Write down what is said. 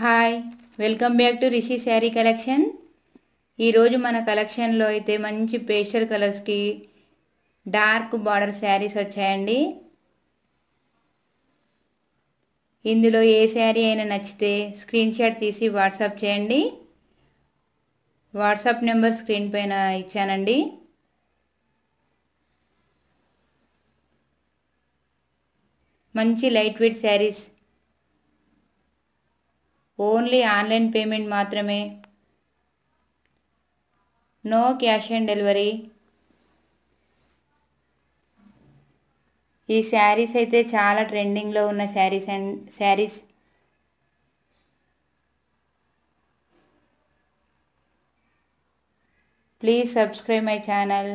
Hi welcome back to Rishi sari collection. ఈరోజు మన కలెక్షన్లో అయితే మంచి పేస్టల్ కలర్స్కి డార్క్ బార్డర్ శారీస్ వచ్చాయండి. ఇందులో ఏ శారీ అయినా నచ్చితే స్క్రీన్ షాట్ తీసి వాట్సాప్ చేయండి. వాట్సాప్ నెంబర్ స్క్రీన్ పైన ఇచ్చానండి. మంచి light weight saris, only online payment మాత్రమే, నో క్యాష్ ఆన్ డెలివరీ. ఈ శారీస్ అయితే చాలా ట్రెండింగ్లో ఉన్న saris. Please subscribe my channel.